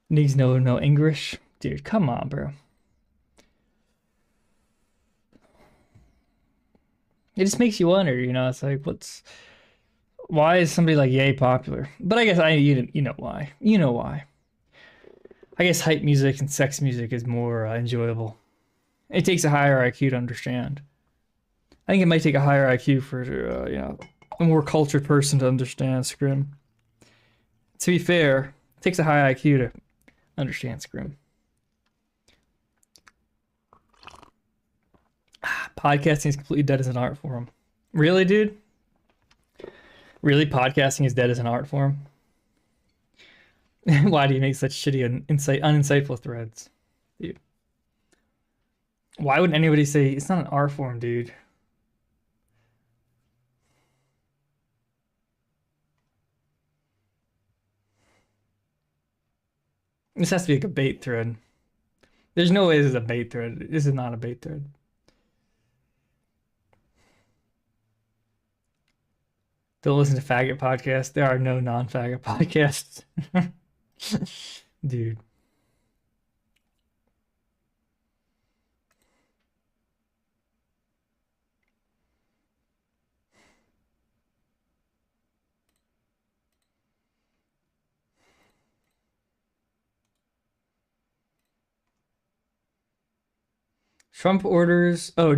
Needs no English. Dude, come on, bro. It just makes you wonder, it's like why is somebody like Ye popular? But I guess you know why. You know why. I guess hype music and sex music is more enjoyable. It takes a higher IQ to understand. I think it might take a higher IQ for a more cultured person to understand Scrim. To be fair, it takes a high IQ to understand Scrim. Podcasting is completely dead as an art form. Really, dude? Really, podcasting is dead as an art form? Why do you make such shitty uninsightful threads, dude? Why wouldn't anybody say it's not an art form, dude? This has to be like a bait thread. There's no way this is a bait thread. This is not a bait thread. Don't listen to faggot podcasts. There are no non-faggot podcasts. Dude.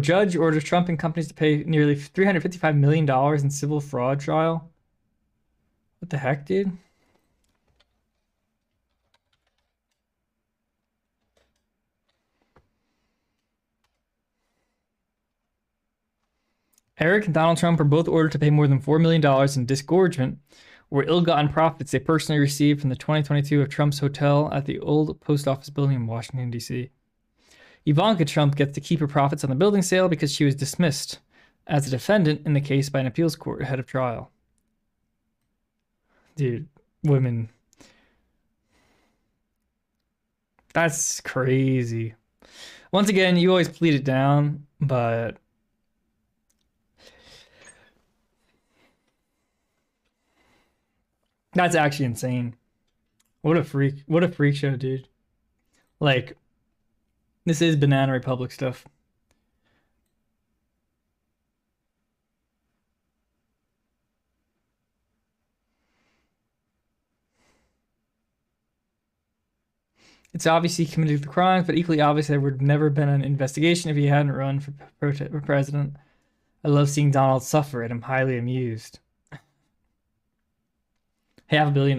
Judge orders Trump and companies to pay nearly $355 million in civil fraud trial. What the heck, dude? Eric and Donald Trump are both ordered to pay more than $4 million in disgorgement or ill-gotten profits they personally received from the 2022 of Trump's hotel at the old post office building in Washington, D.C. Ivanka Trump gets to keep her profits on the building sale because she was dismissed as a defendant in the case by an appeals court ahead of trial. Dude, women. That's crazy. Once again, you always plead it down, but that's actually insane. What a freak. What a freak show, dude. Like, this is Banana Republic stuff. It's obvious he committed the crimes, but equally obvious there would have never been an investigation if he hadn't run for president. I love seeing Donald suffer, and I'm highly amused. $500 million.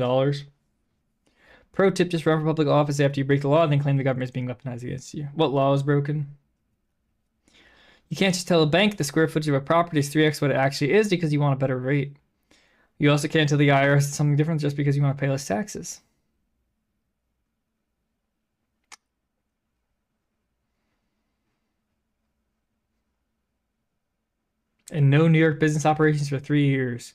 Pro tip: just run for public office after you break the law, and then claim the government is being weaponized against you. What law is broken? You can't just tell a bank the square footage of a property is 3x what it actually is because you want a better rate. You also can't tell the IRS something different just because you want to pay less taxes. And no New York business operations for 3 years.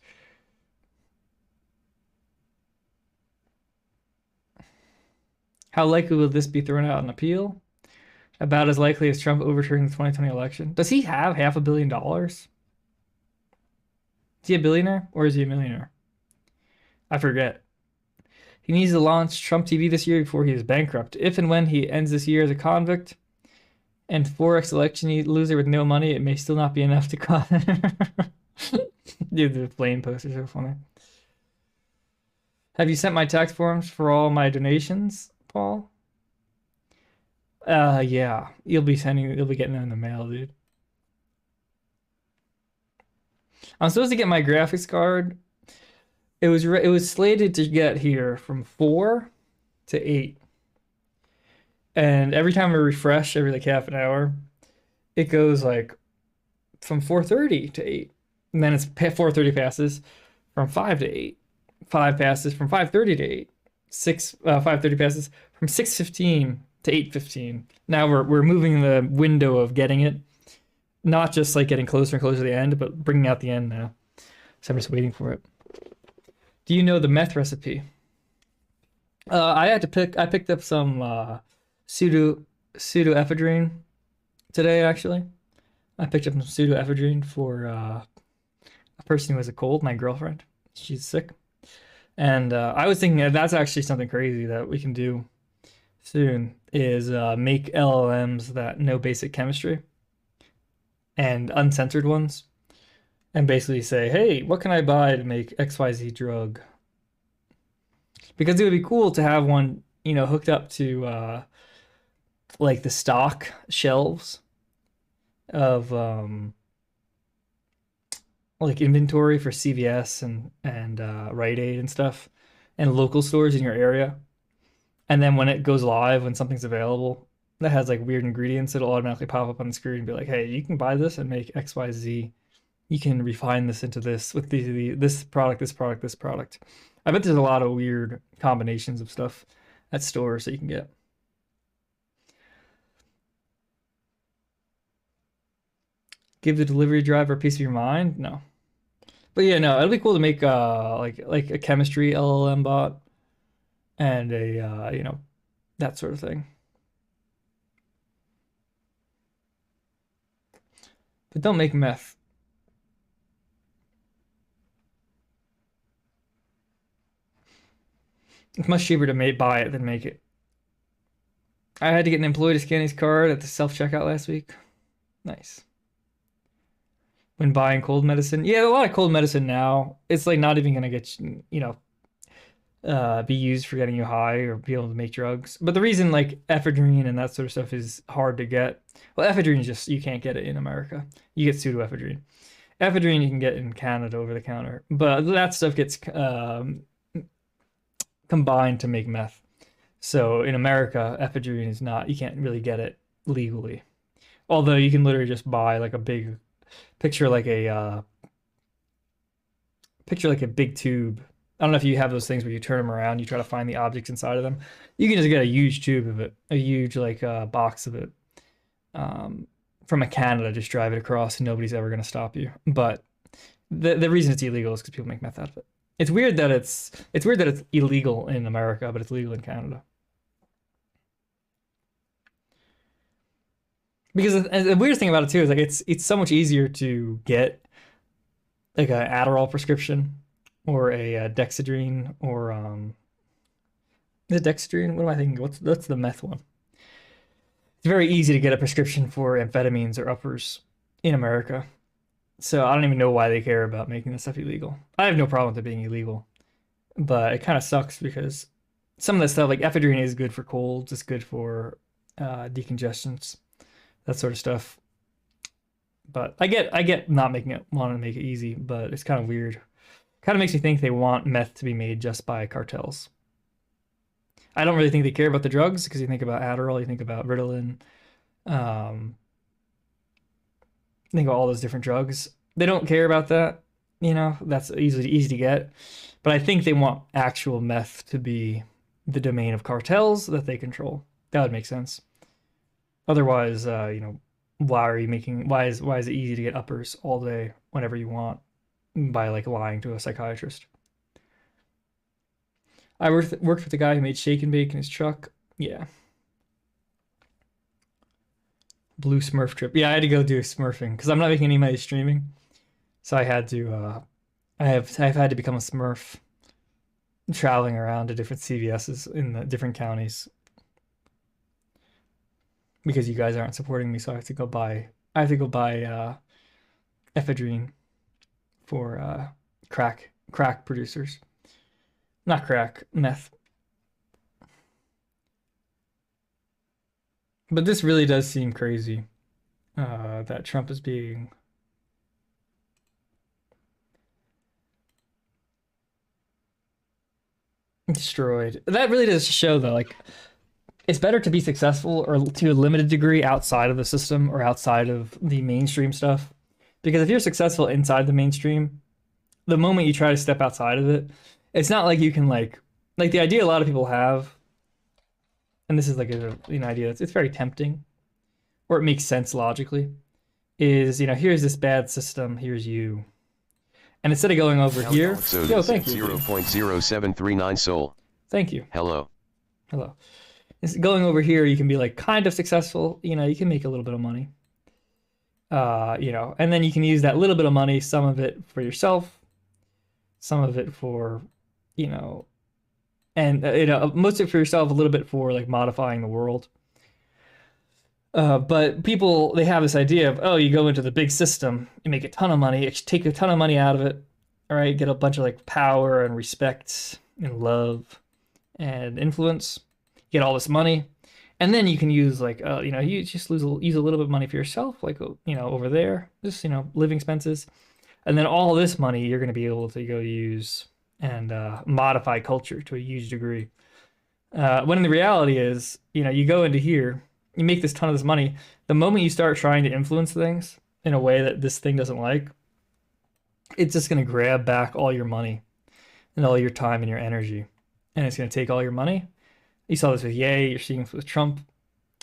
How likely will this be thrown out on appeal? About as likely as Trump overturning the 2020 election. Does he have $500 million? Is he a billionaire or is he a millionaire? I forget. He needs to launch Trump TV this year before he is bankrupt. If and when he ends this year as a convict and Forex election loser with no money, it may still not be enough to cause. Dude, the flame posts are so funny. Have you sent my tax forms for all my donations, Paul? Yeah. You'll be getting them in the mail, dude. I'm supposed to get my graphics card. It was slated to get here from 4 to 8. And every time I refresh, every like half an hour, it goes like from 4:30 to 8. And then it's 4:30 passes from 5 to 8. 5 passes from 5:30 to 8. 5:30 passes from 6:15 to 8:15. Now we're moving the window of getting it, not just like getting closer and closer to the end, but bringing out the end now. So I'm just waiting for it. Do you know the meth recipe? I picked up some pseudoephedrine today, actually. I picked up some pseudoephedrine for a person who has a cold, my girlfriend. She's sick. And I was thinking that's actually something crazy that we can do. soon is make LLMs that know basic chemistry and uncensored ones, and basically say, hey, what can I buy to make XYZ drug? Because it would be cool to have one, hooked up to like the stock shelves of like inventory for CVS and Rite Aid and stuff, and local stores in your area. And then when it goes live, when something's available that has like weird ingredients, it'll automatically pop up on the screen and be like, "Hey, you can buy this and make XYZ. You can refine this into this with this product, this product, this product." I bet there's a lot of weird combinations of stuff at stores that you can get. Give the delivery driver a piece of your mind? No. But yeah, no, it'd be cool to make like a chemistry LLM bot and a that sort of thing. But don't make meth. It's much cheaper to buy it than make it. I had to get an employee to scan his card at the self-checkout last week. Nice. When buying cold medicine. Yeah, a lot of cold medicine now, it's like not even gonna get, be used for getting you high or be able to make drugs. But the reason like ephedrine and that sort of stuff is hard to get, well, ephedrine is just, you can't get it in America. You get pseudoephedrine. Ephedrine you can get in Canada over the counter, but that stuff gets combined to make meth. So in America, ephedrine is not, you can't really get it legally. Although you can literally just buy like a big picture like a big tube. I don't know if you have those things where you turn them around, you try to find the objects inside of them. You can just get a huge tube of it, a huge like box of it from a Canada, just drive it across and nobody's ever going to stop you. But the reason it's illegal is because people make meth out of it. It's weird that it's illegal in America, but it's legal in Canada. Because the weirdest thing about it too is like it's so much easier to get like an Adderall prescription or a Dexedrine or the Dexedrine. What am I thinking? What's the meth one? It's very easy to get a prescription for amphetamines or uppers in America. So I don't even know why they care about making this stuff illegal. I have no problem with it being illegal, but it kind of sucks because some of that stuff, like ephedrine, is good for colds. It's good for decongestants, that sort of stuff. But I get not wanting to make it easy, but it's kind of weird. Kind of makes me think they want meth to be made just by cartels. I don't really think they care about the drugs because you think about Adderall, you think about Ritalin, think about all those different drugs. They don't care about that. That's easy to get. But I think they want actual meth to be the domain of cartels that they control. That would make sense. Otherwise, why is it easy to get uppers all day whenever you want by like lying to a psychiatrist? I worked with the guy who made shake and bake in his truck. Yeah. Blue Smurf trip. Yeah, I had to go do Smurfing because I'm not making any money streaming. So I had to I've had to become a Smurf traveling around to different CVS's in the different counties because you guys aren't supporting me, so I have to go buy ephedrine for crack producers. Not crack, meth. But this really does seem crazy that Trump is being destroyed. That really does show, though, like it's better to be successful or to a limited degree outside of the system or outside of the mainstream stuff. Because if you're successful inside the mainstream, the moment you try to step outside of it, it's not like you can like the idea a lot of people have, and this is like an idea that's it's very tempting, or it makes sense logically, is here's this bad system, here's you. And instead of going over here, yo, thank you. 0.0739 Sol. Thank you. Hello. Hello. It's going over here, you can be like kind of successful, you can make a little bit of money. And then you can use that little bit of money, some of it for yourself, some of it for, and most of it for yourself, a little bit for like modifying the world. But people, they have this idea of, oh, you go into the big system, you make a ton of money, take a ton of money out of it, all right, get a bunch of like power and respect and love and influence, get all this money, and then you can use like, you just use a little bit of money for yourself, like, over there, just, living expenses, and then all this money you're going to be able to go use and modify culture to a huge degree. When the reality is, you go into here, you make this ton of this money. The moment you start trying to influence things in a way that this thing doesn't like, it's just going to grab back all your money and all your time and your energy. And it's going to take all your money. You saw this with Ye, you're seeing this with Trump.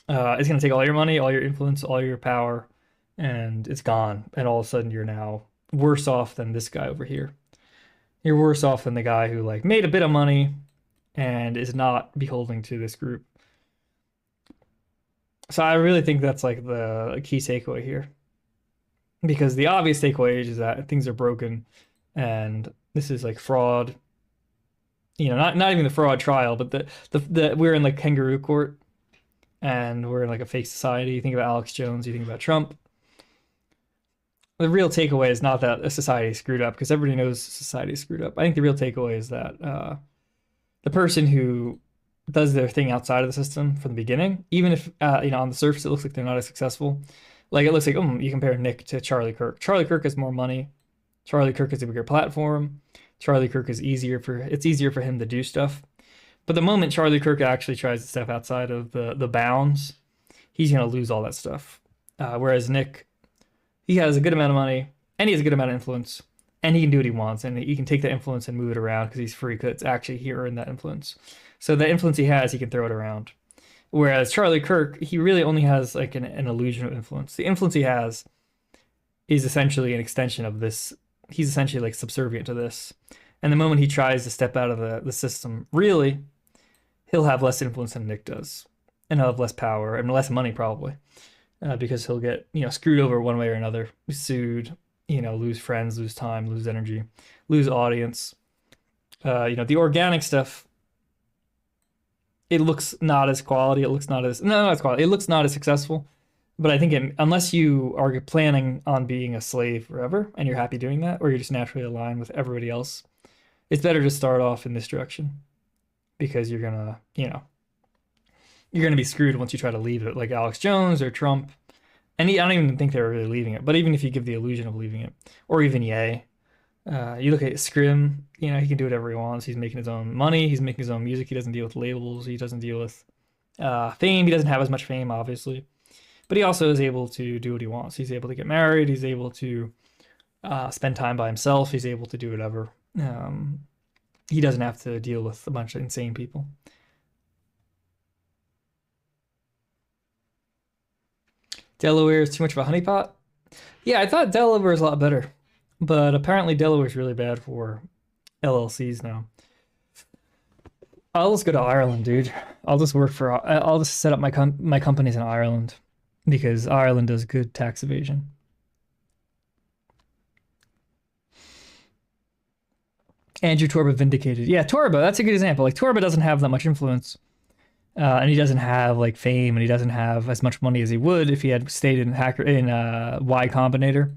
It's going to take all your money, all your influence, all your power, and it's gone. And all of a sudden, you're now worse off than this guy over here. You're worse off than the guy who like made a bit of money and is not beholden to this group. So I really think that's like the key takeaway here. Because the obvious takeaway is that things are broken and this is like fraud. Not even the fraud trial, but the we're in like kangaroo court and we're in like a fake society. You think about Alex Jones, you think about Trump. The real takeaway is not that a society is screwed up, because everybody knows society is screwed up. I think the real takeaway is that the person who does their thing outside of the system from the beginning, even if on the surface it looks like they're not as successful. Like it looks like, you compare Nick to Charlie Kirk. Charlie Kirk has more money. Charlie Kirk has a bigger platform. Charlie Kirk is easier for him to do stuff. But the moment Charlie Kirk actually tries to step outside of the bounds, he's gonna lose all that stuff. Whereas Nick, he has a good amount of money and he has a good amount of influence and he can do what he wants and he can take that influence and move it around because he's free, because it's actually here in that influence. So the influence he has, he can throw it around. Whereas Charlie Kirk, he really only has like an illusion of influence. The influence he has is essentially an extension of this. He's essentially like subservient to this. And the moment he tries to step out of the system, really, he'll have less influence than Nick does. And he'll have less power and less money probably. Because he'll get, screwed over one way or another, sued, lose friends, lose time, lose energy, lose audience. The organic stuff, it looks not as quality. It looks not as, no, not as quality. It looks not as successful. But I think unless you are planning on being a slave forever and you're happy doing that, or you're just naturally aligned with everybody else, it's better to start off in this direction, because you're gonna be screwed once you try to leave it, like Alex Jones or Trump. And I don't even think they were really leaving it. But even if you give the illusion of leaving it, or even Ye, you look at Scrim, he can do whatever he wants. He's making his own money. He's making his own music. He doesn't deal with labels. He doesn't deal with fame. He doesn't have as much fame, obviously. But he also is able to do what he wants. He's able to get married. He's able to spend time by himself. He's able to do whatever. He doesn't have to deal with a bunch of insane people. Delaware is too much of a honeypot? Yeah, I thought Delaware was a lot better. But apparently Delaware is really bad for LLCs now. I'll just go to Ireland, dude. I'll just set up my companies in Ireland, because Ireland does good tax evasion. Andrew Torba vindicated. Yeah, Torba, that's a good example. Like, Torba doesn't have that much influence. And he doesn't have like fame, and he doesn't have as much money as he would if he had stayed in Y Combinator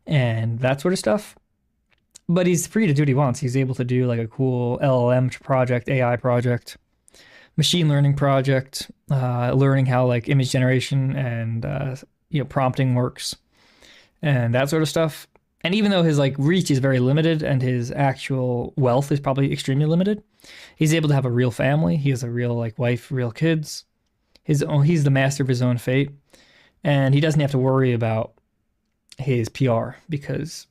and that sort of stuff. But he's free to do what he wants. He's able to do like a cool LLM project, AI project, machine learning project, learning how like image generation and prompting works and that sort of stuff. And even though his like reach is very limited and his actual wealth is probably extremely limited, he's able to have a real family. He has a real like wife, real kids. He's the master of his own fate, and he doesn't have to worry about his PR because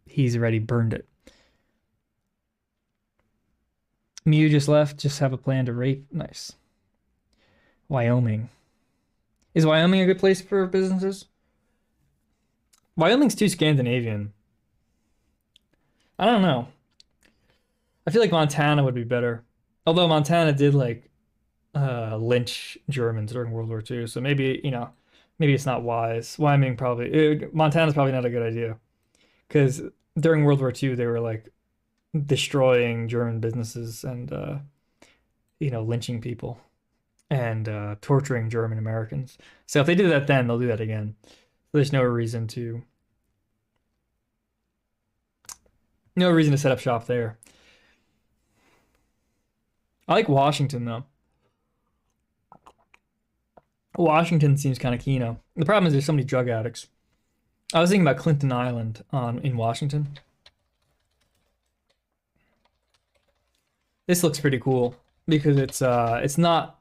he's already burned it. Mew just left. Just have a plan to rape. Nice. Wyoming. Is Wyoming a good place for businesses? Wyoming's too Scandinavian. I don't know. I feel like Montana would be better. Although Montana did like lynch Germans during World War II, so maybe maybe it's not wise. Wyoming Montana's probably not a good idea, because during World War II they were like destroying German businesses and lynching people and torturing German Americans. So if they do that then, they'll do that again. There's no reason to set up shop there. I like Washington though. Washington seems kind of keen. The problem is there's so many drug addicts. I was thinking about Clinton Island in Washington. This looks pretty cool because it's not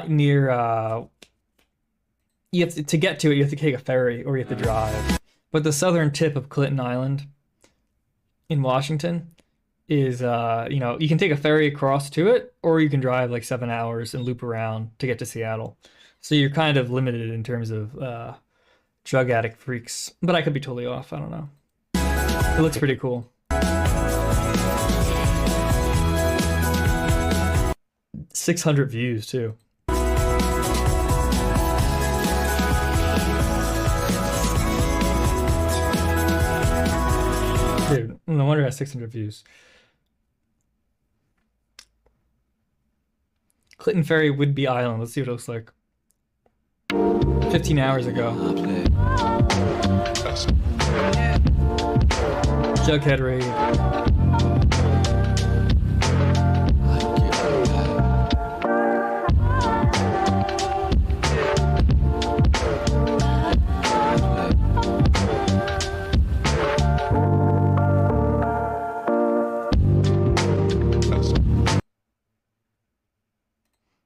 near you have to get to it, you have to take a ferry or you have to drive. But the southern tip of Clinton Island in Washington is you can take a ferry across to it or you can drive like 7 hours and loop around to get to Seattle. So you're kind of limited in terms of drug addict freaks. But I could be totally off, I don't know. It looks pretty cool. 600 views too. Dude, no wonder it has 600 views. Clinton Ferry Whidbey Island. Let's see what it looks like. 15 hours ago. Jughead raid.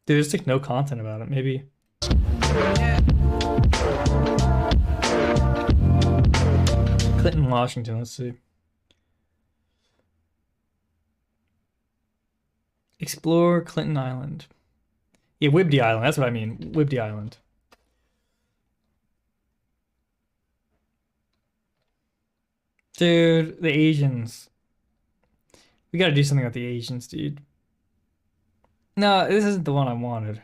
Dude, there's like no content about it. Maybe. Clinton, Washington. Let's see. Explore Clinton Island. Yeah, Whidbey Island. That's what I mean. Whidbey Island. Dude, the Asians. We gotta do something with the Asians, dude. No, this isn't the one I wanted.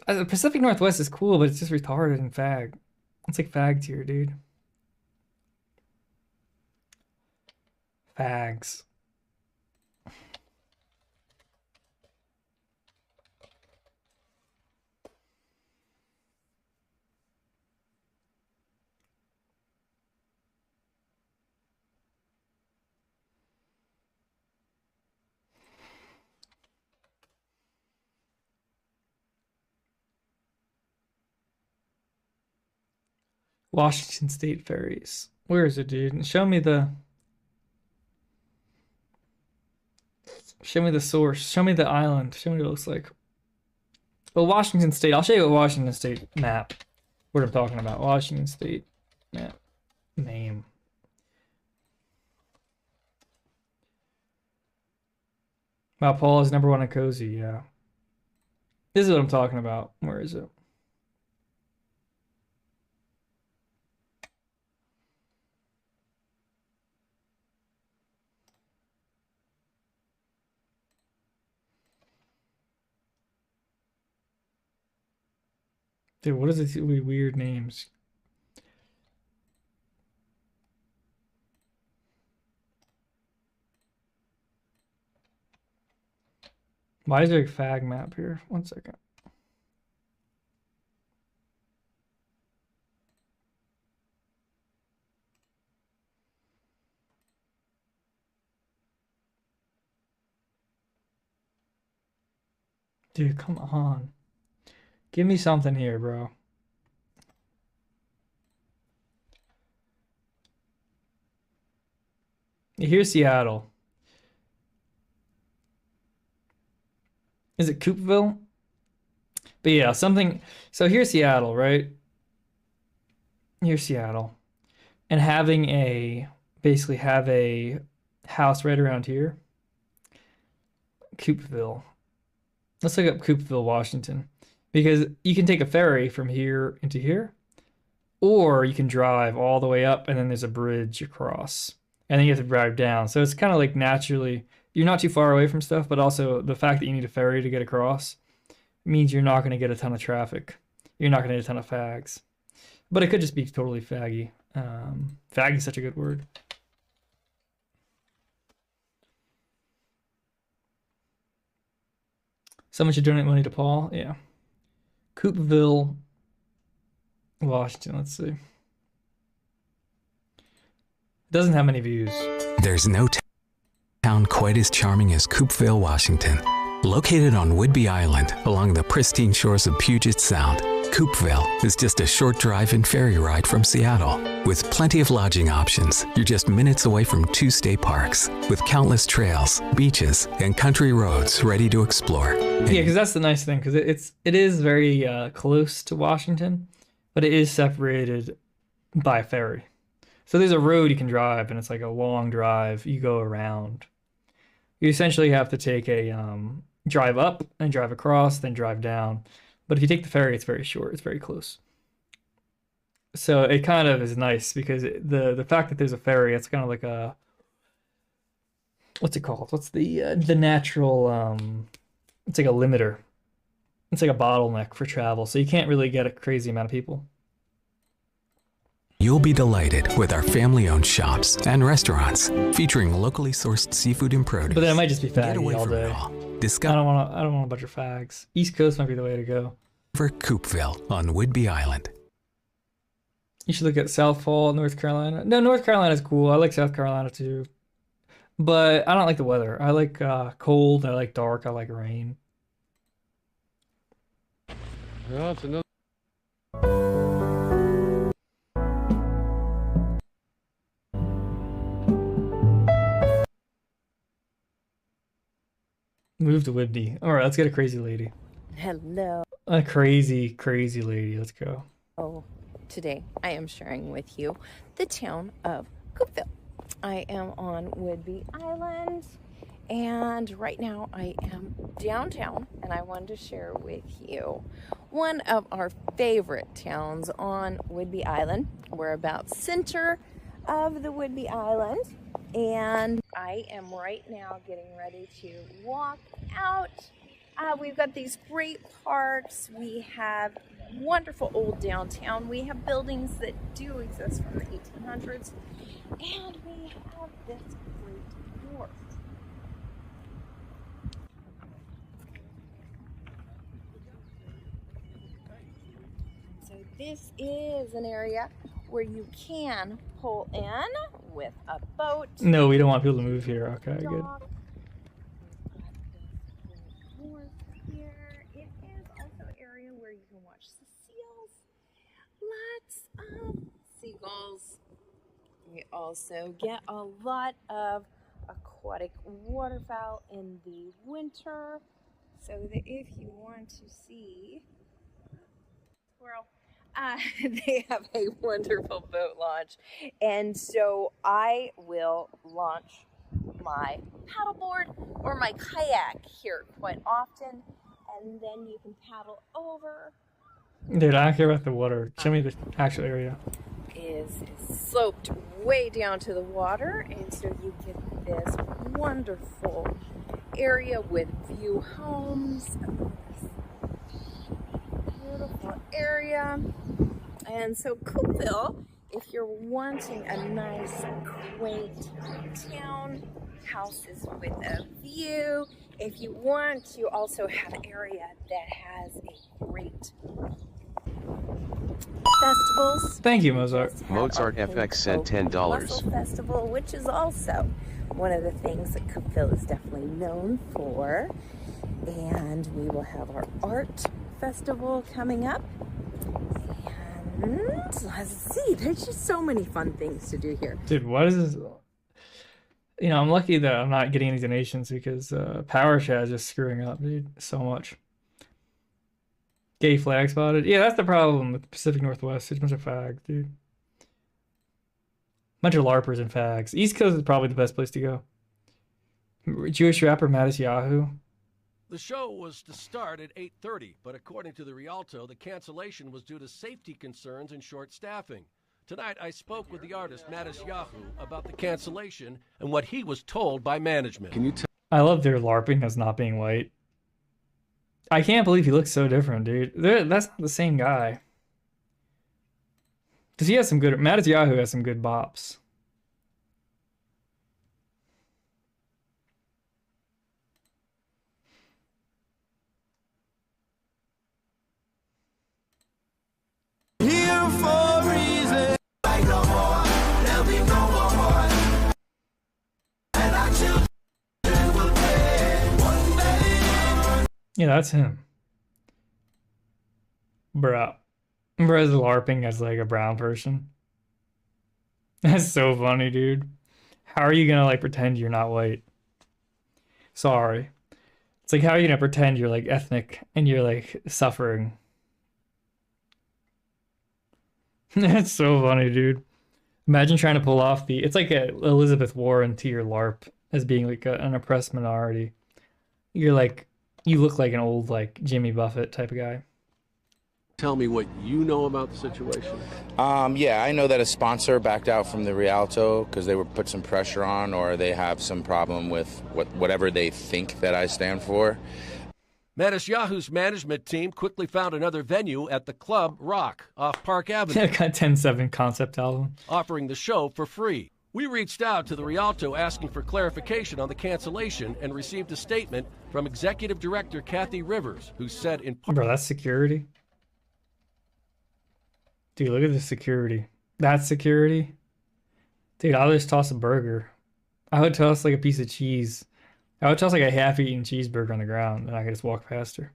The Pacific Northwest is cool, but it's just retarded and fag. It's like fag tier, dude. Fags. Washington State ferries. Where is it, dude? Show me the source. Show me the island. Show me what it looks like. Well, Washington State. I'll show you a Washington State map. What I'm talking about. Washington State map. Name. Mount Paul is #1 in Cozy, yeah. This is what I'm talking about. Where is it? Dude, what is these weird names? Why is there a fag map here? 1 second. Dude, come on. Give me something here, bro. Here's Seattle. Is it Coopville? But yeah, something. So here's Seattle, right? Here's Seattle. And basically have a house right around here. Coopville. Let's look up Coopville, Washington. Because you can take a ferry from here into here, or you can drive all the way up and then there's a bridge across. And then you have to drive down. So it's kind of like naturally, you're not too far away from stuff, but also the fact that you need a ferry to get across means you're not going to get a ton of traffic. You're not going to get a ton of fags. But it could just be totally faggy. Faggy is such a good word. Someone should donate money to Paul. Yeah. Coopville, Washington. Let's see. It doesn't have many views. There's no town quite as charming as Coopville, Washington. Located on Whidbey Island along the pristine shores of Puget Sound, Coopville is just a short drive and ferry ride from Seattle. With plenty of lodging options, you're just minutes away from 2 state parks, with countless trails, beaches, and country roads ready to explore. Yeah, because that's the nice thing, because it is very close to Washington, but it is separated by a ferry. So there's a road you can drive, and it's like a long drive. You go around. You essentially have to take a drive up and drive across, then drive down. But if you take the ferry, it's very short. It's very close. So it kind of is nice because the fact that there's a ferry, it's kind of like a, what's it called? What's the natural it's like a limiter. It's like a bottleneck for travel. So you can't really get a crazy amount of people. You'll be delighted with our family-owned shops and restaurants featuring locally sourced seafood and produce. But then it might just be Get away faggy all from it day. all. I Discover don't want a bunch of fags. East Coast might be the way to go. Coopville on Whidbey Island. You should look at South Fall, North Carolina. No, North Carolina's cool. I like South Carolina too. But I don't like the weather. I like cold, I like dark, I like rain. Well, it's another. Move to Whitney. All right, let's get a crazy lady. Hello. A crazy, crazy lady. Let's go. Today I am sharing with you the town of Coopville. I am on Whidbey Island, and right now I am downtown, and I wanted to share with you one of our favorite towns on Whidbey Island. We're about center of the Whidbey Island, and I am right now getting ready to walk out. We've got these great parks. We have wonderful old downtown. We have buildings that do exist from the 1800s, and we have this great wharf. So this is an area where you can pull in with a boat. No, we don't want people to move here. Okay, good. dock. Wharf here. It is also an area where you can watch the seals. Lots of seagulls. We also get a lot of aquatic waterfowl in the winter. So that if you want to see squirrel, they have a wonderful boat launch. And so I will launch my paddleboard or my kayak here quite often, and then you can paddle over. Dude, I don't care about the water. Show me the actual area. Is sloped way down to the water, and so you get this wonderful area with view homes. Beautiful area. And so Coopville, if you're wanting a nice, quaint town, houses with a view, if you want, you also have an area that has a great festivals. Thank you, Mozart. Mozart FX sent $10. Mussel Festival, which is also one of the things that Coopville is definitely known for. And we will have our art festival coming up. And let's see, there's just so many fun things to do here. Dude, what is this? You know, I'm lucky that I'm not getting any donations because Power Chat is just screwing up, dude, so much. Gay flag spotted. Yeah, that's the problem with the Pacific Northwest. It's a bunch of fags, dude. Bunch of LARPers and fags. East Coast is probably the best place to go. Jewish rapper Mattis Yahoo. The show was to start at 8:30, but according to the Rialto, the cancellation was due to safety concerns and short staffing. Tonight, I spoke with the artist Mattis Yahoo about the cancellation and what he was told by management. Can you tell? I love their LARPing as not being white. I can't believe he looks so different, dude. That's not the same guy. Does he have some good... Mattis Yahoo has some good bops. Yeah, that's him. Bro. Bro's LARPing as like a brown person. That's so funny, dude. How are you gonna like pretend you're not white? Sorry. It's like, how are you gonna pretend you're like ethnic and you're like suffering? That's so funny, dude. Imagine trying to pull off the. It's like a Elizabeth Warren to your LARP as being like an oppressed minority. You're like, you look like an old like Jimmy Buffett type of guy. Tell me what you know about the situation. Yeah, I know that a sponsor backed out from the Rialto because they were put some pressure on, or they have some problem with whatever they think that I stand for. Matisyahu's management team quickly found another venue at the Club Rock off Park Avenue, Got 10-7 concept album. offering the show for free. We reached out to the Rialto asking for clarification on the cancellation and received a statement from Executive Director Kathy Rivers, who said in part, Bro, that's security. Dude, look at the security. That's security. Dude, I'll just toss a burger. I would toss like a piece of cheese. I would toss like a half-eaten cheeseburger on the ground, and I could just walk past her.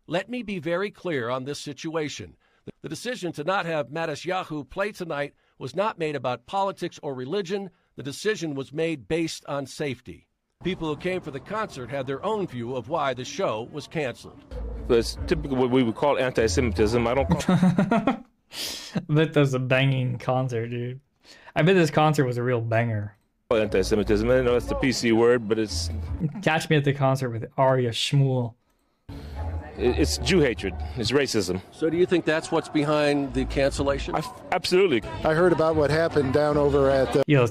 let me be very clear on this situation. The decision to not have Matisyahu play tonight was not made about politics or religion. The decision was made based on safety. People who came for the concert had their own view of why the show was canceled. It's typically what we would call anti-Semitism. I don't call I bet that was a banging concert, dude. I bet this concert was a real banger. it anti-Semitism. I know it's the PC word, but it's Catch me at the concert with Arya Shmuel. it's Jew hatred. It's racism. So do you think that's what's behind the cancellation? Absolutely. I heard about what happened down over at Yo,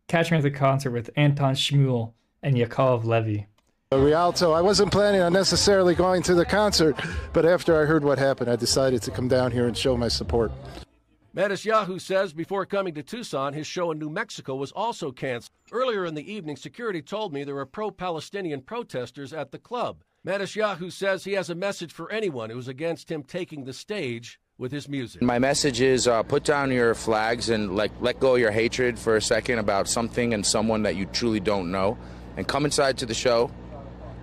catch me at the concert with Anton Shmuel and Yakov Levy. Rialto. I wasn't planning on necessarily going to the concert, but after I heard what happened, I decided to come down here and show my support. Matisyahu says before coming to Tucson, his show in New Mexico was also canceled. Earlier in the evening, security told me there were pro-Palestinian protesters at the club. Matisyahu says he has a message for anyone who's against him taking the stage with his music. My message is put down your flags and let go of your hatred for a second about something and someone that you truly don't know, and come inside to the show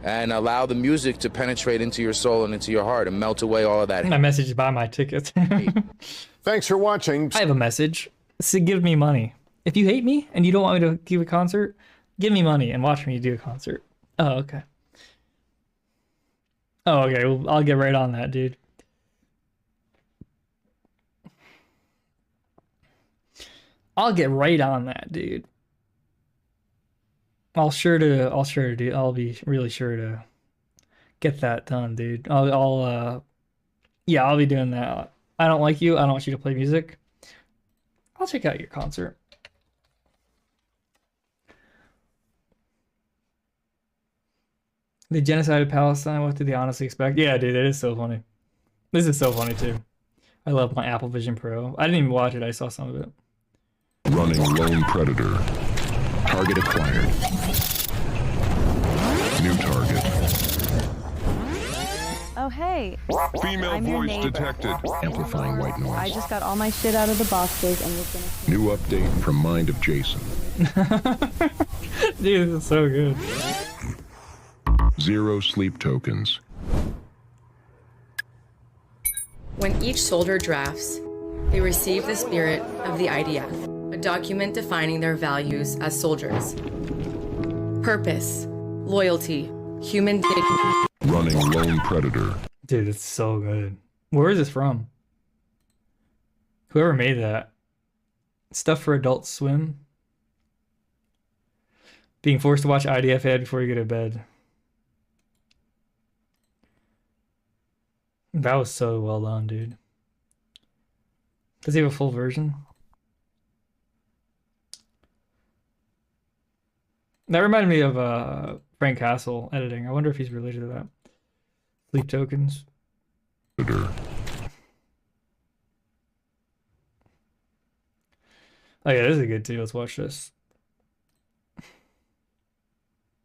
and allow the music to penetrate into your soul and into your heart and melt away all of that. My message is buy my tickets. Thanks for watching. I have a message. So give me money. If you hate me and you don't want me to give a concert, give me money and watch me do a concert. Oh, okay. Oh, okay. Well, I'll get right on that, dude. I'll get right on that, dude. I'll be really sure to get that done, dude. Yeah, I'll be doing that. I don't like you. I don't want you to play music. I'll check out your concert. The genocide of Palestine, what did they honestly expect? Yeah, dude, it is so funny. This is so funny, too. I love my Apple Vision Pro. I didn't even watch it. I saw some of it. Running Lone Predator. Target acquired. New target. Oh, hey. Female I'm your voice neighbor. detected. Amplifying white noise. I just got all my shit out of the boxes and was gonna... New update from Mind of Jason. Dude, this is so good. 0 sleep tokens. When each soldier drafts, they receive the spirit of the IDF, a document defining their values as soldiers. Purpose, loyalty, human dignity. Running Lone Predator. Dude, it's so good. Where is this from? Whoever made that. Stuff for Adult Swim. Being forced to watch IDF ad before you go to bed. That was so well done, dude. Does he have a full version? That reminded me of Frank Castle editing. I wonder if he's related to that. Sleep tokens. Predator. Oh yeah, this is good too. Let's watch this.